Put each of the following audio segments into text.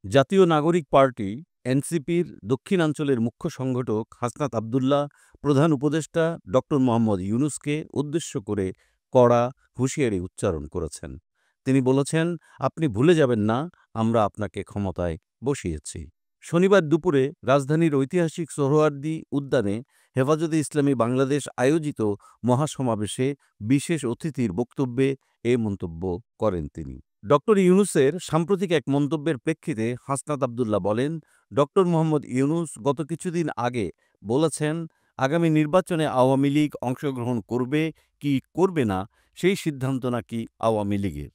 জাতীয় নাগরিক পার্টি এনসিপির দক্ষিণাঞ্চলের মুখ্য সংগঠক হাসনাত আব্দুল্লাহ প্রধান উপদেষ্টা ডক্টর মোহাম্মদ ইউনূসকে উদ্দেশ্য করে কড়া হুঁশিয়ারি উচ্চারণ করেছেন। তিনি বলেছেন, আপনি ভুলে যাবেন না আমরা আপনাকে ক্ষমতায় বসিয়েছি। শনিবার দুপুরে রাজধানীর ঐতিহাসিক সোহরাওয়ার্দী উদ্যানে হেফাজতে ইসলামী বাংলাদেশ আয়োজিত মহাসমাবেশে বিশেষ অতিথির বক্তব্যে এ মন্তব্য করেন তিনি। ডক্টর ইউনূসের সাম্প্রতিক এক মন্তব্যের প্রেক্ষিতে হাসনাত আব্দুল্লাহ বলেন, ডক্টর মোহাম্মদ ইউনূস গত কিছুদিন আগে বলেছেন, আগামী নির্বাচনে আওয়ামী লীগ অংশগ্রহণ করবে কি করবে না সেই সিদ্ধান্ত নাকি আওয়ামী লীগের।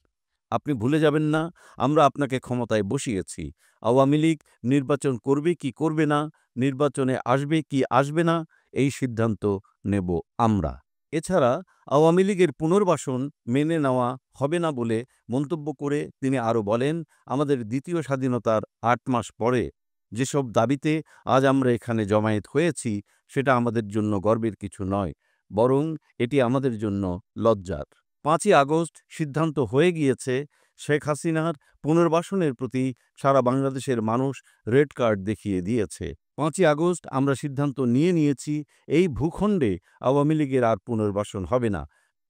আপনি ভুলে যাবেন না আমরা আপনাকে ক্ষমতায় বসিয়েছি। আওয়ামী লীগ নির্বাচন করবে কি করবে না, নির্বাচনে আসবে কি আসবে না, এই সিদ্ধান্ত নেব আমরা। এছাড়া আওয়ামী লীগের পুনর্বাসন মেনে নেওয়া হবে না বলে মন্তব্য করে তিনি আরও বলেন, আমাদের দ্বিতীয় স্বাধীনতার ৮ মাস পরে যেসব দাবিতে আজ আমরা এখানে জমায়েত হয়েছি সেটা আমাদের জন্য গর্বের কিছু নয়, বরং এটি আমাদের জন্য লজ্জার। ৫ই আগস্ট সিদ্ধান্ত হয়ে গিয়েছে, শেখ হাসিনার পুনর্বাসনের প্রতি সারা বাংলাদেশের মানুষ রেড কার্ড দেখিয়ে দিয়েছে। ৫ই আগস্ট আমরা সিদ্ধান্ত নিয়েছি এই ভূখণ্ডে আওয়ামী লীগের আর পুনর্বাসন হবে না।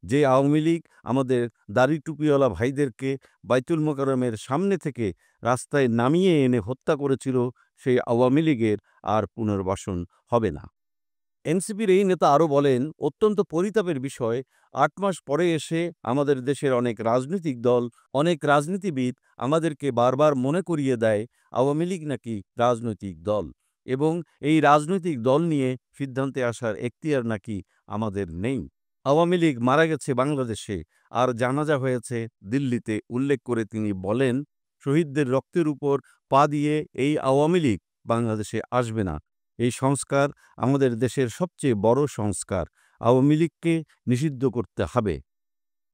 যে আওয়ামী লীগ আমাদের দাড়ি টুপিওয়ালা ভাইদেরকে বাইতুল মোকাররমের সামনে থেকে রাস্তায় নামিয়ে এনে হত্যা করেছিল, সেই আওয়ামী লীগের আর পুনর্বাসন হবে না। এনসিপির এই নেতা আরও বলেন, অত্যন্ত পরিতাপের বিষয়, ৮ মাস পরে এসে আমাদের দেশের অনেক রাজনৈতিক দল, অনেক রাজনীতিবিদ আমাদেরকে বারবার মনে করিয়ে দেয় আওয়ামী লীগ নাকি রাজনৈতিক দল এবং এই রাজনৈতিক দল নিয়ে সিদ্ধান্তে আসার এখতিয়ার নাকি আমাদের নেই। আওয়ামী লীগ মারা গেছে বাংলাদেশে আর জানাজা হয়েছে দিল্লিতে উল্লেখ করে তিনি বলেন, শহীদদের রক্তের উপর পা দিয়ে এই আওয়ামী লীগ বাংলাদেশে আসবে না। এই সংস্কার আমাদের দেশের সবচেয়ে বড় সংস্কার। আওয়ামী লীগকে নিষিদ্ধ করতে হবে।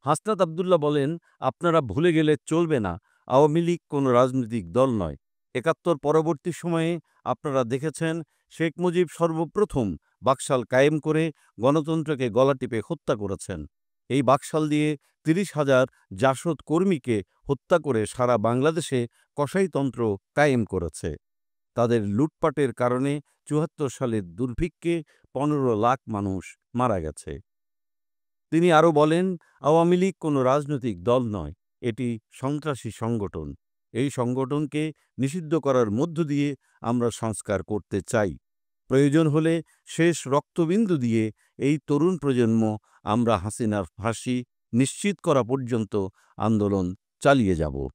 হাসনাত আব্দুল্লাহ বলেন, আপনারা ভুলে গেলে চলবে না, আওয়ামী লীগ কোনো রাজনৈতিক দল নয়। ৭১ পরবর্তী সময়ে আপনারা দেখেছেন শেখ মুজিব সর্বপ্রথম বাকশাল কায়েম করে গণতন্ত্রকে গলা টিপে হত্যা করেছেন। এই বাকশাল দিয়ে ৩০,০০০ জাসদ কর্মীকে হত্যা করে সারা বাংলাদেশে কসাইতন্ত্র কায়েম করেছে। তাদের লুটপাটের কারণে ৭৪ সালের দুর্ভিক্ষে ১৫ লাখ মানুষ মারা গেছে। তিনি আরও বলেন, আওয়ামী লীগ কোনো রাজনৈতিক দল নয়, এটি সন্ত্রাসী সংগঠন। এই সংগঠনকে নিষিদ্ধ করার মধ্য দিয়ে আমরা সংস্কার করতে চাই। প্রয়োজন হলে শেষ রক্তবিন্দু দিয়ে এই তরুণ প্রজন্ম আমরা হাসিনার ফাঁসি নিশ্চিত করা পর্যন্ত আন্দোলন চালিয়ে যাব।